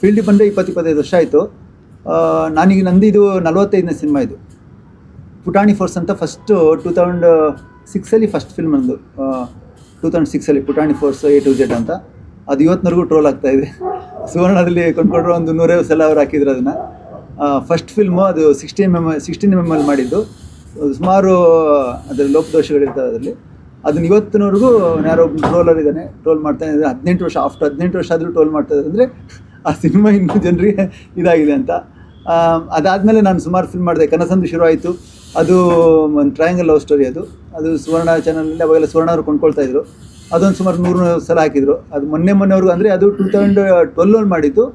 ಫೀಲ್ಡಿಗೆ ಬಂದರೆ 20-25 ವರ್ಷ ಆಯಿತು. ನಾನೀಗ ನಂದು ಇದು 45ನೇ ಸಿನಿಮಾ. ಇದು ಪುಟಾಣಿ ಫೋರ್ಸ್ ಅಂತ ಫಸ್ಟು 2006 ಫಸ್ಟ್ ಫಿಲ್ಮ್ ನಂದು. 2006 ಪುಟಾಣಿ ಫೋರ್ಸ್ A to Z ಅಂತ. ಅದು ಇವತ್ತಿನವರೆಗೂ ಟ್ರೋಲ್ ಆಗ್ತಾಯಿದೆ. ಸುವರ್ಣದಲ್ಲಿ ಕೊಂಡ್ಕೊಂಡ್ರು ಒಂದು 150 ಸಲ ಅವ್ರು ಹಾಕಿದ್ರು ಅದನ್ನು. ಫಸ್ಟ್ ಫಿಲ್ಮು ಅದು 16mm ಮಾಡಿದ್ದು. ಸುಮಾರು ಅದರ ಲೋಪದೋಷಗಳಿರ್ತವೆ ಅದರಲ್ಲಿ. ಅದನ್ನ ಇವತ್ತಿನವರೆಗೂ ಯಾರೋ ಒಬ್ಬ ಟ್ರೋಲರ್ ಇದ್ದಾನೆ, ಟ್ರೋಲ್ ಮಾಡ್ತಾನೆ ಇದ್ದಾರೆ. 18 ವರ್ಷ ಆಫ್ಟರ್ 18 ವರ್ಷ ಆದರೂ ಟ್ರೋಲ್ ಮಾಡ್ತಾಯಿದ್ದಾರೆ. ಅಂದರೆ ಆ ಸಿನಿಮಾ ಇನ್ನೂ ಜನರಿಗೆ ಇದಾಗಿದೆ ಅಂತ. ಅದಾದಮೇಲೆ ನಾನು ಸುಮಾರು ಫಿಲ್ಮ್ ಮಾಡಿದೆ. ಕನಸಂದು ಶುರು ಆಯಿತು. ಅದು ಒಂದು ಟ್ರಯಾಂಗಲ್ ಲವ್ ಸ್ಟೋರಿ. ಅದು ಸುವರ್ಣ ಚಾನಲಲ್ಲಿ ಅವಾಗೆಲ್ಲ ಸುವರ್ಣ ಅವರು ಕೊಂಡ್ಕೊಳ್ತಾಯಿದ್ರು. ಅದೊಂದು ಸುಮಾರು 100 ಸಲ ಹಾಕಿದರು. ಅದು ಮೊನ್ನೆವರೆಗೂ ಅಂದರೆ ಅದು 2012 ಮಾಡಿದ್ದು.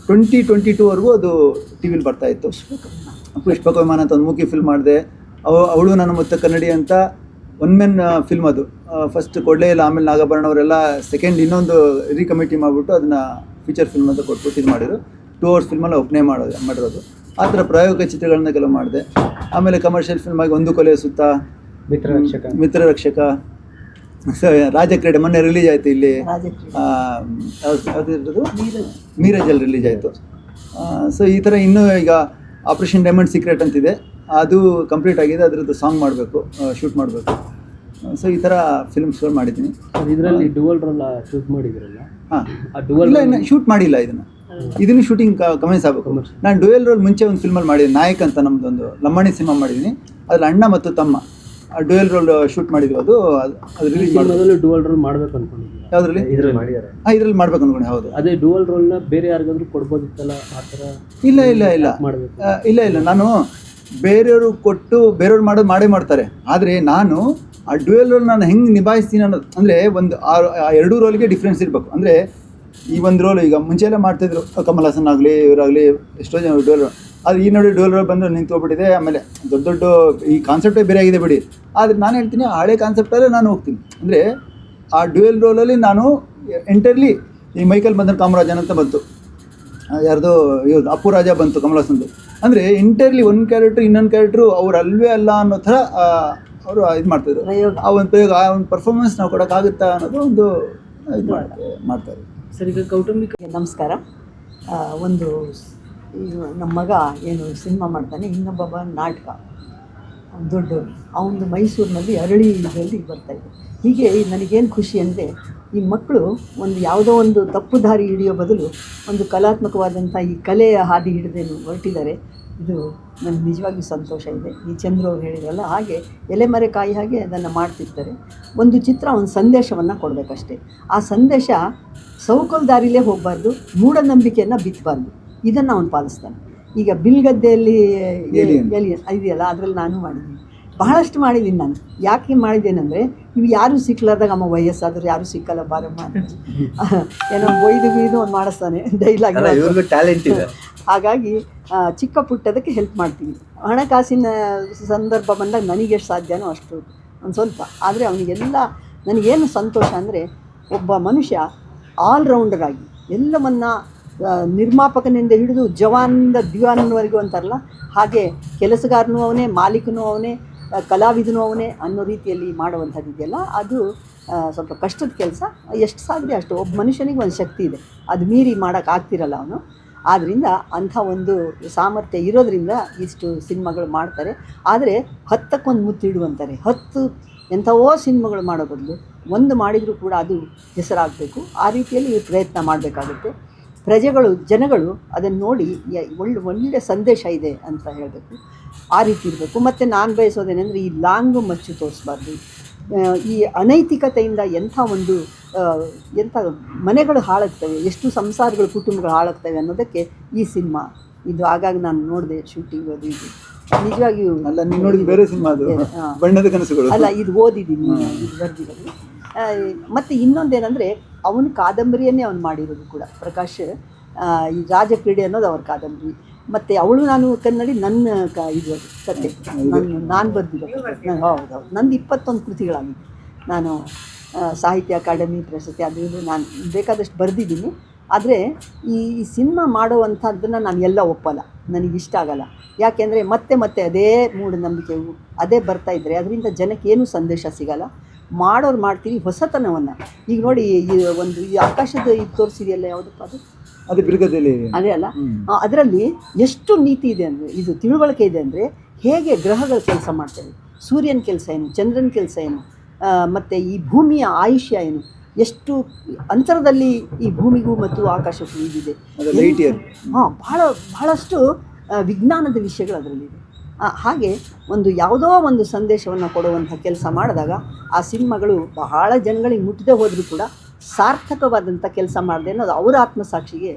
2022ವರೆಗೂ ಅದು ಟಿ ವಿಲಿ ಬರ್ತಾಯಿತ್ತು. ಪುಷ್ಪಕವಿಮಾನ ಅಂತ ಒಂದು ಮೂಕಿ ಫಿಲ್ಮ್ ಮಾಡಿದೆ. ಅವಳು ನನ್ನ ಮುತ್ತ ಕನ್ನಡಿ ಅಂತ 1 ಮೆನ್ ಫಿಲ್ಮ್. ಅದು ಫಸ್ಟ್ ಕೊಡಲೇ ಇಲ್ಲ, ಆಮೇಲೆ ನಾಗಾಭರಣ ಅವರೆಲ್ಲ ಸೆಕೆಂಡ್ ಇನ್ನೊಂದು ಕಮಿಟಿ ಮಾಡಿಬಿಟ್ಟು ಅದನ್ನು ಫೀಚರ್ ಫಿಲ್ಮ್ ಅಂತ ಕೊಟ್ಬಿಟ್ಟು ಇದು ಮಾಡಿದ್ರು. 2 hours ಫಿಲ್ಮಲ್ಲಿ ಒಬ್ಬನೇ ಮಾಡಿರೋದು. ಆ ಥರ ಪ್ರಾಯೋಗಿಕ ಚಿತ್ರಗಳನ್ನ ಕೆಲವು ಮಾಡಿದೆ. ಆಮೇಲೆ ಕಮರ್ಷಿಯಲ್ ಫಿಲ್ಮ್ ಆಗಿ ಒಂದು ಕೊಲೆಯ ಸುತ್ತ, ಮಿತ್ರರಕ್ಷಕ, ರಾಜಕ್ರೀಡೆ ಮೊನ್ನೆ ರಿಲೀಸ್ ಆಯಿತು ಇಲ್ಲಿ. ಯಾವುದಿರೋದು ಮೀರಜಲ್ಲಿ ರಿಲೀಸ್ ಆಯಿತು. ಸೊ ಈ ಥರ ಇನ್ನೂ ಈಗ ಆಪರೇಷನ್ ಡೈಮಂಡ್ ಸೀಕ್ರೆಟ್ ಅಂತಿದೆ. ಅದು ಕಂಪ್ಲೀಟ್ ಆಗಿದೆ. ಅದರದ್ದು ಸಾಂಗ್ ಮಾಡಬೇಕು, ಶೂಟ್ ಮಾಡಬೇಕು. ಸೊ ಈ ಥರ ಫಿಲ್ಮ್ಸ್ಗಳು ಮಾಡಿದ್ದೀನಿ. ಇದರಲ್ಲಿ ಡುವಲ್ ರೋಲ್ ಶೂಟ್ ಮಾಡಿದ್ರಲ್ಲ? ಹಾಂ, ಇಲ್ಲ ಶೂಟ್ ಮಾಡಿಲ್ಲ. ಇದನ್ನು ಶೂಟಿಂಗ್ ಕಮೆನ್ಸ್ ಆಗಬೇಕು. ನಾನು ಡುವೆಲ್ ರೋಲ್ ಮುಂಚೆ ಒಂದು ಫಿಲ್ಮಲ್ಲಿ ಮಾಡಿದ್ದೀನಿ, ನಾಯಕ್ ಅಂತ. ನಮ್ಮದೊಂದು ಲಂಬಾಣಿ ಸಿನಿಮಾ ಮಾಡಿದ್ದೀನಿ. ಅದ್ರಲ್ಲಿ ಅಣ್ಣ ಮತ್ತು ತಮ್ಮ ಡುವೆಲ್ ರೋಲ್ ಶೂಟ್ ಮಾಡಿದ್ವಿ. ಅದು ರಿಲೀಸ್ ಮೊದಲು ಡುವಲ್ ರೋಲ್ ಮಾಡಬೇಕು ಅನ್ಕೊಂಡಿದ್ದೀನಿ. ಯಾವುದ್ರಲ್ಲಿ? ಇದ್ರಲ್ಲಿ ಮಾಡ್ಬೇಕು ಅನ್ಕೊಂಡು. ಹೌದು. ಅದೇ ಡುವಲ್ ರೋಲ್ನ ಬೇರೆ ಯಾರಿಗಾದ್ರೂ ಕೊಡ್ಬೋದಿತ್ತಲ್ಲ ಆ ಥರ? ಇಲ್ಲ ನಾನು ಬೇರೆಯವರು ಕೊಟ್ಟು ಬೇರೆಯವ್ರು ಮಾಡೇ ಮಾಡ್ತಾರೆ. ಆದರೆ ನಾನು ಆ ಡ್ಯುಯಲ್ ರೋಲ್ ನಾನು ಹೆಂಗೆ ನಿಭಾಯಿಸ್ತೀನಿ ಅನ್ನೋದು, ಅಂದರೆ ಒಂದು ಆ 2 ರೋಲ್ಗೆ ಡಿಫ್ರೆನ್ಸ್ ಇರಬೇಕು. ಅಂದರೆ ಈ ಒಂದು ರೋಲ್ ಈಗ ಮುಂಚೆ ಎಲ್ಲ ಮಾಡ್ತಾಯಿದ್ರು, ಕಮಲ್ ಹಾಸನ್ ಆಗಲಿ ಇವರಾಗಲಿ, ಎಷ್ಟೋ ಜನ ಡ್ಯುಯಲ್ ರೋಲ್. ಆದರೆ ಈ ನೋಡಿ ಡ್ಯುಯಲ್ ರೋಲ್ ಬಂದು ನಿಂತ್ಕೊಬಿಟ್ಟಿದೆ. ಆಮೇಲೆ ದೊಡ್ಡ ಈ ಕಾನ್ಸೆಪ್ಟೇ ಬೇರೆ ಆಗಿದೆ ಬಿಡಿ. ಆದರೆ ನಾನು ಹೇಳ್ತೀನಿ, ಹಳೆ ಕಾನ್ಸೆಪ್ಟಲ್ಲೇ ನಾನು ಹೋಗ್ತೀನಿ. ಅಂದರೆ ಆ ಡ್ಯುಯಲ್ ರೋಲಲ್ಲಿ ನಾನು ಎಂಟರ್ಲಿ ಈ ಮೈಕಲ್ ಬಂದನ್ ಕಾಮರಾಜನ್ ಅಂತ ಬಂತು, ಯಾರ್ದು ಇವ್ರು ಅಪ್ಪು ರಾಜ ಬಂತು ಕಮಲ್ ಹಾಸನ್ದು. ಅಂದರೆ ಎಂಟರ್ಲಿ ಒಂದು ಕ್ಯಾರೆಕ್ಟ್ರು ಇನ್ನೊಂದು ಕ್ಯಾರೆಕ್ಟ್ರು ಅವ್ರು ಅಲ್ವೇ ಅಲ್ಲ ಅನ್ನೋ ಥರ ಅವರು ಇದು ಮಾಡ್ತಾಯಿದ್ರು. ಆ ಒಂದು ಪ್ರಯೋಗ, ಆ ಒಂದು ಪರ್ಫಾರ್ಮೆನ್ಸ್ ನಾವು ಕೊಡೋಕ್ಕಾಗುತ್ತಾ ಅನ್ನೋದು ಒಂದು ಇದು ಮಾಡ್ತಾರೆ. ಸರ್, ಈಗ ಕೌಟುಂಬಿಕ ನಮಸ್ಕಾರ. ಒಂದು ನಮ್ಮ ಮಗ ಏನು ಸಿನಿಮಾ ಮಾಡ್ತಾನೆ, ಇನ್ನೊಬ್ಬ ನಾಟಕ ದೊಡ್ಡವರು. ಅವನು ಮೈಸೂರಿನಲ್ಲಿ ಅರಳಿ ಇದರಲ್ಲಿ ಬರ್ತಾಯಿದ್ದೆ. ಹೀಗೆ ನನಗೇನು ಖುಷಿ ಅಂದರೆ, ಈ ಮಕ್ಕಳು ಒಂದು ಯಾವುದೋ ಒಂದು ತಪ್ಪು ದಾರಿ ಹಿಡಿಯೋ ಬದಲು ಒಂದು ಕಲಾತ್ಮಕವಾದಂಥ ಈ ಕಲೆಯ ಹಾದಿ ಹಿಡಿದೇನು ಹೊರಟಿದ್ದಾರೆ. ಇದು ನನಗೆ ನಿಜವಾಗಿಯೂ ಸಂತೋಷ ಇದೆ. ಈ ಚಂದ್ರು ಅವ್ರು ಹೇಳಿದ್ರಲ್ಲ ಹಾಗೆ ಎಲೆಮರೆ ಕಾಯಿ ಹಾಗೆ ಅದನ್ನು ಮಾಡ್ತಿರ್ತಾರೆ. ಒಂದು ಚಿತ್ರ ಒಂದು ಸಂದೇಶವನ್ನು ಕೊಡಬೇಕಷ್ಟೇ. ಆ ಸಂದೇಶ ಸೌಕಲ್ ದಾರಿಲೇ ಹೋಗಬಾರ್ದು, ಮೂಢನಂಬಿಕೆಯನ್ನು ಬಿತ್ತಬಾರ್ದು. ಇದನ್ನು ಅವನು ಪಾಲಿಸ್ತಾನೆ. ಈಗ ಬಿಲ್ಗದ್ದೆಯಲ್ಲಿ ಇದೆಯಲ್ಲ, ಅದರಲ್ಲಿ ನಾನು ಮಾಡಿದ್ದೀನಿ, ಬಹಳಷ್ಟು ಮಾಡಿದ್ದೀನಿ ನಾನು. ಯಾಕೆ ಮಾಡಿದ್ದೇನೆಂದರೆ, ಇವು ಯಾರೂ ಸಿಕ್ಕಲಾರ್ದಾಗ ಅಮ್ಮ ವಯಸ್ಸಾದರೂ ಯಾರೂ ಸಿಕ್ಕಲ್ಲ ಬಾರಮ್ಮ ಏನೋ ಬೊಯ್ದು ಒಂದು ಮಾಡಿಸ್ತಾನೆ ಡೈಲಾಗ್. ಟ್ಯಾಲೆಂಟ್ ಇದೆ. ಹಾಗಾಗಿ ಚಿಕ್ಕ ಪುಟ್ಟದಕ್ಕೆ ಹೆಲ್ಪ್ ಮಾಡ್ತೀವಿ. ಹಣಕಾಸಿನ ಸಂದರ್ಭ ಬಂದಾಗ ನನಗೆಷ್ಟು ಸಾಧ್ಯನೋ ಅಷ್ಟು ಒಂದು ಸ್ವಲ್ಪ. ಆದರೆ ಅವನಿಗೆಲ್ಲ ನನಗೇನು ಸಂತೋಷ ಅಂದರೆ, ಒಬ್ಬ ಮನುಷ್ಯ ಆಲ್ರೌಂಡರ್ ಆಗಿ ಎಲ್ಲವನ್ನ ನಿರ್ಮಾಪಕನಿಂದ ಹಿಡಿದು ಜವಾನಿಂದ ದಿವಾನವರೆಗೂ ಅಂತಾರಲ್ಲ ಹಾಗೆ ಕೆಲಸಗಾರನೂ ಅವನೇ, ಮಾಲೀಕನೂ ಅವನೇ, ಕಲಾವಿದನೂ ಅವನೇ ಅನ್ನೋ ರೀತಿಯಲ್ಲಿ ಮಾಡುವಂಥದ್ದು ಇದೆಯಲ್ಲ, ಅದು ಸ್ವಲ್ಪ ಕಷ್ಟದ ಕೆಲಸ. ಎಷ್ಟು ಸಾಧ್ಯ ಅಷ್ಟು. ಒಬ್ಬ ಮನುಷ್ಯನಿಗೆ ಒಂದು ಶಕ್ತಿ ಇದೆ, ಅದು ಮೀರಿ ಮಾಡೋಕ್ಕಾಗ್ತಿರಲ್ಲ ಅವನು. ಆದ್ದರಿಂದ ಅಂಥ ಒಂದು ಸಾಮರ್ಥ್ಯ ಇರೋದರಿಂದ ಇಷ್ಟು ಸಿನಿಮಾಗಳು ಮಾಡ್ತಾರೆ. ಆದರೆ 10ಕ್ಕೆ ಮುತ್ತಿಡುವಂತಾರೆ. 10 ಎಂಥವೋ ಸಿನಿಮಾಗಳು ಮಾಡೋ ಬದಲು ಒಂದು ಮಾಡಿದರೂ ಕೂಡ ಅದು ಹೆಸರಾಗಬೇಕು. ಆ ರೀತಿಯಲ್ಲಿ ಪ್ರಯತ್ನ ಮಾಡಬೇಕಾಗುತ್ತೆ. ಪ್ರಜೆಗಳು, ಜನಗಳು ಅದನ್ನು ನೋಡಿ ಒಳ್ಳೆ ಸಂದೇಶ ಇದೆ ಅಂತ ಹೇಳಬೇಕು. ಆ ರೀತಿ ಇರಬೇಕು. ಮತ್ತು ನಾನು ಬಯಸೋದೇನೆಂದರೆ, ಈ ಲಾಂಗು ಮಚ್ಚು ತೋರಿಸ್ಬಾರ್ದು. ಈ ಅನೈತಿಕತೆಯಿಂದ ಎಂಥ ಮನೆಗಳು ಹಾಳಾಗ್ತವೆ, ಎಷ್ಟು ಸಂಸಾರಗಳು, ಕುಟುಂಬಗಳು ಹಾಳಾಗ್ತವೆ ಅನ್ನೋದಕ್ಕೆ ಈ ಸಿನಿಮಾ ಇದು. ಆಗಾಗ ನಾನು ನೋಡಿದೆ ಶೂಟಿಂಗ್, ಅದು ಇದು ನಿಜವಾಗಿಯೂ ಅಲ್ಲ. ನೀವು ನೋಡಿದ ಬೇರೆ ಸಿನಿಮಾ ಅದು ಬಣ್ಣದ ಕನಸುಗಳು ಅಲ್ಲ, ಇದು ಓದಿದ್ದೀನಿ, ಇದು ಬರೆದಿರೋದು. ಮತ್ತು ಇನ್ನೊಂದೇನೆಂದರೆ, ಅವನ ಕಾದಂಬರಿಯನ್ನೇ ಅವನು ಮಾಡಿರೋದು ಕೂಡ. ಪ್ರಕಾಶ್ ಈ ರಾಜಕ್ರೀಡೆ ಅನ್ನೋದು ಅವ್ರ ಕಾದಂಬರಿ. ಮತ್ತು ಅವಳು ನಾನು ಕನ್ನಡಿ ನನ್ನ ಇದು ಕತೆ ನಾನು ಬರೆದಿರೋದು. ಹೌದು, ನಂದು 21 ಕೃತಿಗಳಾಗಿದೆ. ನಾನು ಸಾಹಿತ್ಯ ಅಕಾಡೆಮಿ ಪ್ರಶಸ್ತಿ ಅದು ಇದು ನಾನು ಬೇಕಾದಷ್ಟು ಬರೆದಿದ್ದೀನಿ. ಆದರೆ ಈ ಸಿನಿಮಾ ಮಾಡುವಂಥದ್ದನ್ನು ನಾನು ಎಲ್ಲ ಒಪ್ಪಲ್ಲ, ನನಗಿಷ್ಟ ಆಗಲ್ಲ. ಯಾಕೆಂದರೆ ಮತ್ತೆ ಅದೇ ಮೂಢನಂಬಿಕೆವು ಅದೇ ಬರ್ತಾಯಿದ್ರೆ ಅದರಿಂದ ಜನಕ್ಕೆ ಏನೂ ಸಂದೇಶ ಸಿಗಲ್ಲ. ಮಾಡೋರು ಮಾಡ್ತೀವಿ ಹೊಸತನವನ್ನು. ಈಗ ನೋಡಿ, ಈ ಆಕಾಶದ ಇದು ತೋರಿಸಿದೆಯಲ್ಲ, ಯಾವುದಪ್ಪ ಅದು, ಅದೇ ಬಿರುಗದಲ್ಲಿ ಅದೇ ಅಲ್ಲ, ಅದರಲ್ಲಿ ಎಷ್ಟು ನೀತಿ ಇದೆ ಅಂದರೆ, ಇದು ತಿಳುವಳಿಕೆ ಇದೆ ಅಂದರೆ, ಹೇಗೆ ಗ್ರಹಗಳ ಕೆಲಸ ಮಾಡ್ತವೆ, ಸೂರ್ಯನ ಕೆಲಸ ಏನು, ಚಂದ್ರನ ಕೆಲಸ ಏನು, ಮತ್ತು ಈ ಭೂಮಿಯ ಆಯುಷ್ಯ ಏನು, ಎಷ್ಟು ಅಂತರದಲ್ಲಿ ಈ ಭೂಮಿಗೂ ಮತ್ತು ಆಕಾಶಕ್ಕೂ ಇದಿದೆ. ಬಹಳಷ್ಟು ವಿಜ್ಞಾನದ ವಿಷಯಗಳು ಅದರಲ್ಲಿದೆ. ಹಾಗೆ ಒಂದು ಯಾವುದೋ ಒಂದು ಸಂದೇಶವನ್ನು ಕೊಡುವಂಥ ಕೆಲಸ ಮಾಡಿದಾಗ ಆ ಸಿನಿಮಾಗಳು ಬಹಳ ಜನಗಳಿಗೆ ಮುಟ್ಟದೆ ಹೋದರೂ ಕೂಡ ಸಾರ್ಥಕವಾದಂಥ ಕೆಲಸ ಮಾಡಿದೆ ಅನ್ನೋದು ಅವರ ಆತ್ಮಸಾಕ್ಷಿಗೆ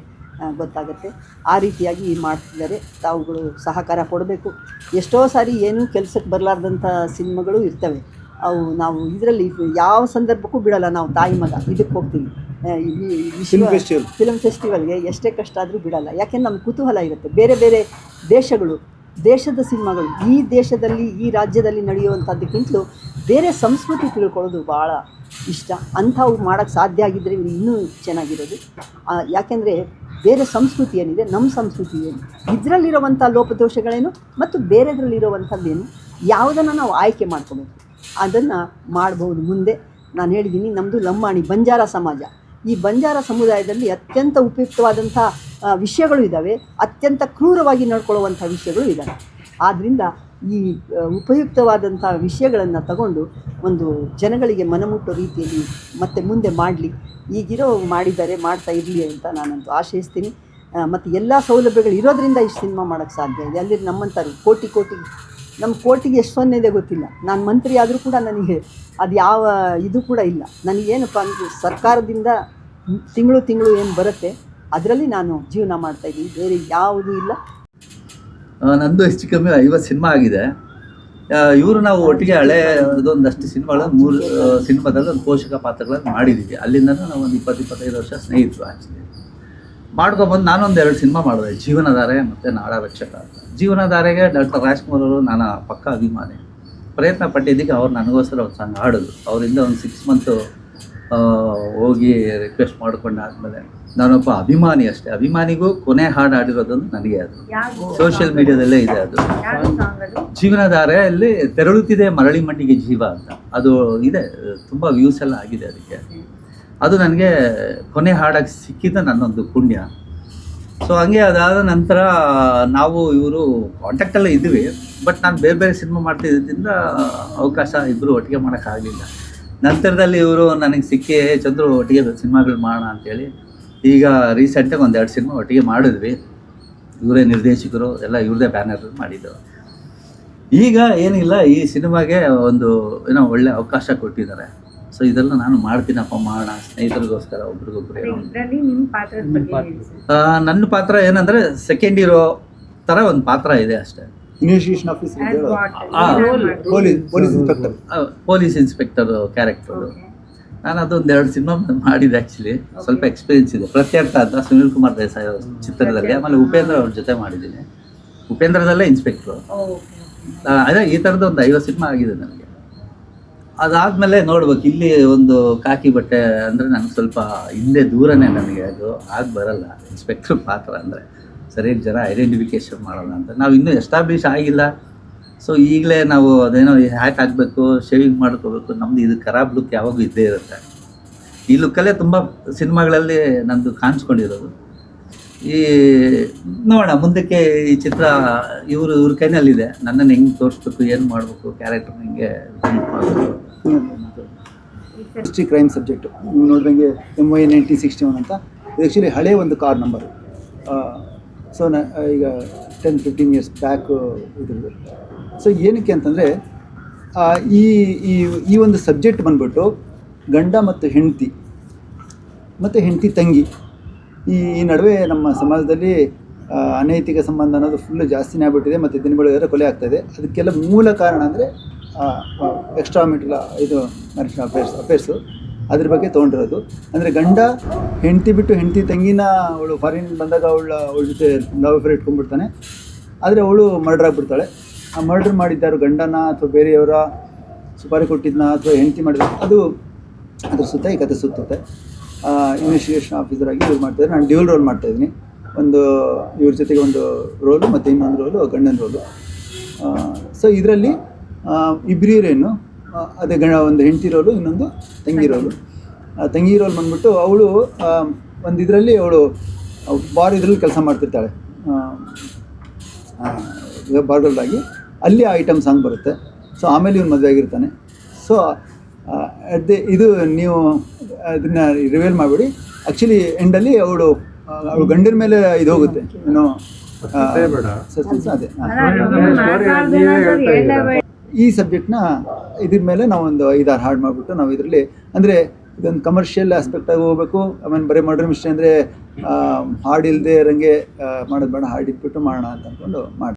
ಗೊತ್ತಾಗುತ್ತೆ. ಆ ರೀತಿಯಾಗಿ ಮಾಡ್ತಿದ್ದಾರೆ. ತಾವುಗಳು ಸಹಕಾರ ಕೊಡಬೇಕು. ಎಷ್ಟೋ ಸಾರಿ ಏನೂ ಕೆಲಸಕ್ಕೆ ಬರಲಾರ್ದಂಥ ಸಿನಿಮಾಗಳು ಇರ್ತವೆ. ಅವು ನಾವು ಇದರಲ್ಲಿ ಯಾವ ಸಂದರ್ಭಕ್ಕೂ ಬಿಡಲ್ಲ. ನಾವು ತಾಯಿ ಮಗ ಇದಕ್ಕೆ ಹೋಗ್ತೀವಿ, ಫಿಲ್ಮ್ ಫೆಸ್ಟಿವಲ್ಗೆ ಎಷ್ಟೇ ಕಷ್ಟ ಆದರೂ ಬಿಡಲ್ಲ. ಯಾಕೆಂದ್ರೆ ನಮ್ಗೆ ಕುತೂಹಲ ಇರುತ್ತೆ. ಬೇರೆ ಬೇರೆ ದೇಶದ ಸಿನಿಮಾಗಳು, ಈ ದೇಶದಲ್ಲಿ ಈ ರಾಜ್ಯದಲ್ಲಿ ನಡೆಯುವಂಥದ್ದಕ್ಕಿಂತಲೂ ಬೇರೆ ಸಂಸ್ಕೃತಿ ತಿಳ್ಕೊಳ್ಳೋದು ಭಾಳ ಇಷ್ಟ. ಅಂಥವು ಮಾಡೋಕ್ಕೆ ಸಾಧ್ಯ ಆಗಿದ್ದರೆ ಇನ್ನೂ ಚೆನ್ನಾಗಿರೋದು. ಯಾಕೆಂದರೆ ಬೇರೆ ಸಂಸ್ಕೃತಿ ಏನಿದೆ, ನಮ್ಮ ಸಂಸ್ಕೃತಿ ಏನು, ಇದರಲ್ಲಿರುವಂಥ ಲೋಪದೋಷಗಳೇನು ಮತ್ತು ಬೇರೆದ್ರಲ್ಲಿರುವಂಥದ್ದೇನು, ಯಾವುದನ್ನು ನಾವು ಆಯ್ಕೆ ಮಾಡ್ಕೋಬೇಕು, ಅದನ್ನು ಮಾಡ್ಬೋದು. ಮುಂದೆ ನಾನು ಹೇಳಿದ್ದೀನಿ, ನಮ್ಮದು ಲಂಬಾಣಿ ಬಂಜಾರ ಸಮಾಜ. ಈ ಬಂಜಾರ ಸಮುದಾಯದಲ್ಲಿ ಅತ್ಯಂತ ಉಪಯುಕ್ತವಾದಂಥ ವಿಷಯಗಳು ಇದ್ದಾವೆ, ಅತ್ಯಂತ ಕ್ರೂರವಾಗಿ ನಡ್ಕೊಳ್ಳುವಂಥ ವಿಷಯಗಳು ಇದ್ದಾವೆ. ಆದ್ದರಿಂದ ಈ ಉಪಯುಕ್ತವಾದಂಥ ವಿಷಯಗಳನ್ನು ತಗೊಂಡು ಒಂದು ಜನಗಳಿಗೆ ಮನಮುಟ್ಟೋ ರೀತಿಯಲ್ಲಿ ಮತ್ತೆ ಮುಂದೆ ಮಾಡಲಿ. ಈಗಿರೋ ಮಾಡಿದ್ದಾರೆ, ಮಾಡ್ತಾ ಇರಲಿ ಅಂತ ನಾನಂತೂ ಆಶಯಿಸ್ತೀನಿ. ಮತ್ತು ಎಲ್ಲ ಸೌಲಭ್ಯಗಳು ಇರೋದರಿಂದ ಈ ಸಿನಿಮಾ ಮಾಡೋಕ್ಕೆ ಸಾಧ್ಯ ಇದೆ. ಅಲ್ಲಿ ನಮ್ಮಂಥವ್ರು ಕೋಟಿ ನಮ್ಮ ಕೋಟಿಗೆ ಎಷ್ಟು ಸೊನ್ನೆ ಇದೆ ಗೊತ್ತಿಲ್ಲ. ನಾನು ಮಂತ್ರಿ ಆದರೂ ಕೂಡ ನನಗೆ ಅದು ಯಾವ ಇದು ಕೂಡ ಇಲ್ಲ. ನನಗೇನಪ್ಪ ಅಂದರೆ ಸರ್ಕಾರದಿಂದ ತಿಂಗಳು ಏನು ಬರುತ್ತೆ ಅದರಲ್ಲಿ ನಾನು ಜೀವನ ಮಾಡ್ತಾಯಿದ್ದೀನಿ, ಬೇರೆ ಯಾವುದೂ ಇಲ್ಲ. ನಂದು ಹೆಚ್ಚು ಕಮ್ಮಿ 50 ಸಿನಿಮಾ ಆಗಿದೆ. ಇವರು ನಾವು ಒಟ್ಟಿಗೆ ಹಳೆ ಅದೊಂದಷ್ಟು ಸಿನಿಮಾಗಳು 3 ಸಿನಿಮಾದಲ್ಲಿ ಒಂದು ಪೋಷಕ ಪಾತ್ರಗಳನ್ನು ಮಾಡಿದ್ದೀವಿ. ಅಲ್ಲಿಂದ ನಾವು ಒಂದು 20-25 ವರ್ಷ ಸ್ನೇಹಿತರು. ಆ್ಯಕ್ಚುಲಿ ಮಾಡ್ಕೊಬಂದು ನಾನೊಂದು 2 ಸಿನಿಮಾ ಮಾಡಿದೆ, ಜೀವನಧಾರೆ ಮತ್ತು ನಾಡ ರಕ್ಷಕ ಅಂತ. ಜೀವನಧಾರೆಗೆ ಡಾಕ್ಟರ್ ರಾಜ್ಕುಮಾರ್ ಅವರು ನಾನು ಪಕ್ಕ ಅಭಿಮಾನಿ. ಪ್ರಯತ್ನ ಪಟ್ಟಿದ್ದಕ್ಕೆ ಅವ್ರು ನನಗೋಸ್ಕರ ಒಂದು ಸಾಂಗ್ ಹಾಡೋದು. ಅವರಿಂದ ಒಂದು 6 ಮಂತು ಹೋಗಿ ರಿಕ್ವೆಸ್ಟ್ ಮಾಡ್ಕೊಂಡಾದ್ಮೇಲೆ ನಾನೊಬ್ಬ ಅಭಿಮಾನಿ ಅಷ್ಟೇ. ಅಭಿಮಾನಿಗೂ ಕೊನೆ ಹಾಡು ಹಾಡಿರೋದೊಂದು ನನಗೆ, ಅದು ಸೋಷಿಯಲ್ ಮೀಡಿಯಾದಲ್ಲೇ ಇದೆ. ಅದು ಜೀವನಧಾರೆಯಲ್ಲಿ ತೆರಳುತ್ತಿದೆ ಮರಳಿ ಮಣ್ಣಿಗೆ ಜೀವ ಅಂತ ಅದು ಇದೆ. ತುಂಬ ವ್ಯೂಸ್ ಎಲ್ಲ ಆಗಿದೆ ಅದಕ್ಕೆ. ಅದು ನನಗೆ ಕೊನೆ ಹಾಡಾಗಿ ಸಿಕ್ಕಿದ್ದು ನನ್ನೊಂದು ಪುಣ್ಯ. ಸೊ ಹಂಗೆ ಅದಾದ ನಂತರ ನಾವು ಇವರು ಕಾಂಟ್ಯಾಕ್ಟಲ್ಲೇ ಇದ್ವಿ. ಬಟ್ ನಾನು ಬೇರೆ ಬೇರೆ ಸಿನಿಮಾ ಮಾಡ್ತಿದ್ದರಿಂದ ಅವಕಾಶ ಇಬ್ಬರು ಒಟ್ಟಿಗೆ ಮಾಡೋಕ್ಕಾಗಲಿಲ್ಲ. ನಂತರದಲ್ಲಿ ಇವರು ನನಗೆ ಸಿಕ್ಕಿ ಚಂದ್ರು ಒಟ್ಟಿಗೆ ಸಿನಿಮಾಗಳು ಮಾಡೋಣ ಅಂಥೇಳಿ ಈಗ ರೀಸೆಂಟಾಗಿ 1-2 ಸಿನಿಮಾ ಒಟ್ಟಿಗೆ ಮಾಡಿದ್ವಿ. ಇವರೇ ನಿರ್ದೇಶಕರು, ಎಲ್ಲ ಇವ್ರದೇ ಬ್ಯಾನರ್ ಮಾಡಿದ್ದು. ಈಗ ಏನಿಲ್ಲ, ಈ ಸಿನಿಮಾಗೆ ಒಂದು ಏನೋ ಒಳ್ಳೆ ಅವಕಾಶ ಕೊಟ್ಟಿದ್ದಾರೆ. ಸೊ ಇದೆಲ್ಲ ನಾನು ಮಾಡ್ತೀನಪ್ಪ, ಮಾಡೋಣ ಸ್ನೇಹಿತರಿಗೋಸ್ಕರ ಒಬ್ರಿಗೊಬ್ರು. ನನ್ನ ಪಾತ್ರ ಏನಂದರೆ ಸೆಕೆಂಡ್ ಹೀರೋ ಥರ ಒಂದು ಪಾತ್ರ ಇದೆ ಅಷ್ಟೇ. Investigation officer, police inspector character. ನಾನು ಅದೊಂದು 2 ಸಿನಿಮಾ ಮಾಡಿದೆ. ಆ್ಯಕ್ಚುಲಿ ಸ್ವಲ್ಪ ಎಕ್ಸ್ಪೀರಿಯನ್ಸ್ ಇದೆ. ಪ್ರತ್ಯರ್ಥ ಅಂತ ಸುನಿಲ್ ಕುಮಾರ್ ದೇಸಾಯಿ ಅವ್ರ ಚಿತ್ರದಲ್ಲಿ, ಆಮೇಲೆ ಉಪೇಂದ್ರ ಅವ್ರ ಜೊತೆ ಮಾಡಿದ್ದೀನಿ. ಉಪೇಂದ್ರದಲ್ಲೇ ಇನ್ಸ್ಪೆಕ್ಟ್ರು. ಅದೇ ಈ ಥರದ್ದು ಒಂದು 50 ಸಿನಿಮಾ ಆಗಿದೆ ನನಗೆ. ಅದಾದಮೇಲೆ ನೋಡ್ಬೇಕು, ಇಲ್ಲಿ ಒಂದು ಕಾಕಿ ಬಟ್ಟೆ ಅಂದರೆ ನನಗೆ ಸ್ವಲ್ಪ ಹಿಂದೆ ದೂರನೇ ನನಗೆ, ಅದು ಆಗಿ ಬರಲ್ಲ ಇನ್ಸ್ಪೆಕ್ಟ್ರ್ ಪಾತ್ರ ಅಂದರೆ. ಸರಿಯಾಗಿ ಜನ ಐಡೆಂಟಿಫಿಕೇಷನ್ ಮಾಡೋಣ ಅಂತ ನಾವು ಇನ್ನೂ ಎಸ್ಟಾಬ್ಲಿಷ್ ಆಗಿಲ್ಲ. ಸೊ ಈಗಲೇ ನಾವು ಅದೇನೋ ಹ್ಯಾಟ್ ಹಾಕಬೇಕು, ಶೇವಿಂಗ್ ಮಾಡ್ಕೋಬೇಕು, ನಮ್ಮದು ಇದು ಖರಾಬ್ ಲುಕ್ ಯಾವಾಗೂ ಇದ್ದೇ ಇರುತ್ತೆ. ಈ ಲುಕ್ಕಲ್ಲೇ ತುಂಬ ಸಿನಿಮಾಗಳಲ್ಲಿ ನಂದು ಕಾಣಿಸ್ಕೊಂಡಿರೋದು. ಈ ನೋಡೋಣ ಮುಂದಕ್ಕೆ ಈ ಚಿತ್ರ ಇವ್ರ ಕೈನಲ್ಲಿದೆ. ನನ್ನನ್ನು ಹೆಂಗೆ ತೋರಿಸ್ಬೇಕು, ಏನು ಮಾಡಬೇಕು, ಕ್ಯಾರೆಕ್ಟರ್ ಹೆಂಗೆ ಮಾಡಬೇಕು. ಹಿಸ್ಟ್ರಿ ಕ್ರೈಮ್ ಸಬ್ಜೆಕ್ಟು ನೀವು ನೋಡಿದಂಗೆ MY 1961 ಅಂತ. ಇದು ಆ್ಯಕ್ಚುಲಿ ಹಳೆ ಒಂದು ಕಾರ್ ನಂಬರು. ಸೊ ಈಗ 10-15 ಇಯರ್ಸ್ ಬ್ಯಾಕ್ ಇದ್ರದ್ದು. ಸೊ ಏನಕ್ಕೆ ಅಂತಂದರೆ ಈ ಒಂದು ಸಬ್ಜೆಕ್ಟ್ ಬಂದ್ಬಿಟ್ಟು ಗಂಡ ಮತ್ತು ಹೆಂಡತಿ ಮತ್ತು ಹೆಂಡತಿ ತಂಗಿ ಈ ನಡುವೆ ನಮ್ಮ ಸಮಾಜದಲ್ಲಿ ಅನೈತಿಕ ಸಂಬಂಧ ಅನ್ನೋದು ಫುಲ್ಲು ಜಾಸ್ತಿನೇ ಆಗ್ಬಿಟ್ಟಿದೆ. ಮತ್ತು ದಿನಬಳಗಾದ್ರೆ ಕೊಲೆ ಆಗ್ತಾಯಿದೆ. ಅದಕ್ಕೆಲ್ಲ ಮೂಲ ಕಾರಣ ಅಂದರೆ ಎಕ್ಸ್ಟ್ರಾ ಮೆಟ್ರಿಯಲ್ ಇದು ಮ್ಯಾರಿಟಲ್ ಅಫೇರ್ಸು ಅದ್ರ ಬಗ್ಗೆ ತೊಗೊಂಡಿರೋದು. ಅಂದರೆ ಗಂಡ ಹೆಂಡತಿ ಬಿಟ್ಟು ಹೆಂಡತಿ ತಂಗಿನ ಅವಳು ಫಾರಿನ್ ಬಂದಾಗ ಅವಳ ಜೊತೆ ಲವ್ ಅಫೇರ್ ಇಟ್ಕೊಂಡ್ಬಿಡ್ತಾನೆ. ಆದರೆ ಅವಳು ಮರ್ಡರ್ ಆಗಿಬಿಡ್ತಾಳೆ. ಆ ಮರ್ಡರ್ ಮಾಡಿದ್ದಾರು ಗಂಡನ ಅಥವಾ ಬೇರೆಯವರ ಸುಪಾರಿ ಕೊಟ್ಟಿದ್ದನ್ನ ಅಥವಾ ಹೆಂಡತಿ ಮಾಡಿದ, ಅದು ಅದ್ರ ಸುತ್ತ ಈ ಕತೆ ಸುತ್ತುತ್ತೆ. ಇನ್ವೆಸ್ಟಿಗೇಷನ್ ಆಫೀಸರ್ ಆಗಿ ಇವ್ರು ಮಾಡ್ತಾಯಿದ್ದಾರೆ. ನಾನು ಡ್ಯೂಲ್ ರೋಲ್ ಮಾಡ್ತಾಯಿದ್ದೀನಿ. ಒಂದು ಇವ್ರ ಜೊತೆಗೆ ಒಂದು ರೋಲು ಮತ್ತು ಇನ್ನೊಂದು ರೋಲು ಗಂಡನ ರೋಲು. ಸೊ ಇದರಲ್ಲಿ ಇಬ್ಬರೇನು ಅದೇ ಒಂದು ಹೆಂಡತಿ ರೋಲು, ಇನ್ನೊಂದು ತಂಗಿ ರೋಲು. ತಂಗಿ ರೋಲ್ ಬಂದ್ಬಿಟ್ಟು ಅವಳು ಒಂದು ಇದರಲ್ಲಿ ಅವಳು ಬಾರ್ ಇದ್ರಲ್ಲಿ ಕೆಲಸ ಮಾಡ್ತಿರ್ತಾಳೆ ಬಾರ್ಗಳಾಗಿ, ಅಲ್ಲಿ ಆ ಐಟಮ್ ಸಾಂಗ್ ಬರುತ್ತೆ. ಸೊ ಆಮೇಲೆ ಇವನು ಮದುವೆ ಆಗಿರ್ತಾನೆ. ಸೊ ಇದು ನೀವು ಅದನ್ನು ರಿವೀಲ್ ಮಾಡಿಬಿಡಿ. ಆ್ಯಕ್ಚುಲಿ ಎಂಡಲ್ಲಿ ಅವಳು ಗಂಡಿನ ಮೇಲೆ ಇದು ಹೋಗುತ್ತೆ, ಏನೋ ಸಸ್ಪೆನ್ಸ್. ಅದೇ ಈ ಸಬ್ಜೆಕ್ಟ್ನ ಇದ್ರ ಮೇಲೆ ನಾವೊಂದು 5-6 ಹಾಡು ಮಾಡಿಬಿಟ್ಟು ನಾವು ಇದರಲ್ಲಿ, ಅಂದರೆ ಇದೊಂದು ಕಮರ್ಷಿಯಲ್ ಆಸ್ಪೆಕ್ಟಾಗಿ ಹೋಗಬೇಕು. ಆಮೇಲೆ ಬರೀ ಮರ್ಡರ್ ಮಿಸ್ಟ್ರಿ ಅಂದರೆ ಹಾಡು ಇಲ್ಲದೆ ಇರೋಂಗೆ ಮಾಡೋದು ಬೇಡ, ಹಾಡು ಇಟ್ಬಿಟ್ಟು ಮಾಡೋಣ ಅಂತ ಅಂದ್ಕೊಂಡು ಮಾಡಿ.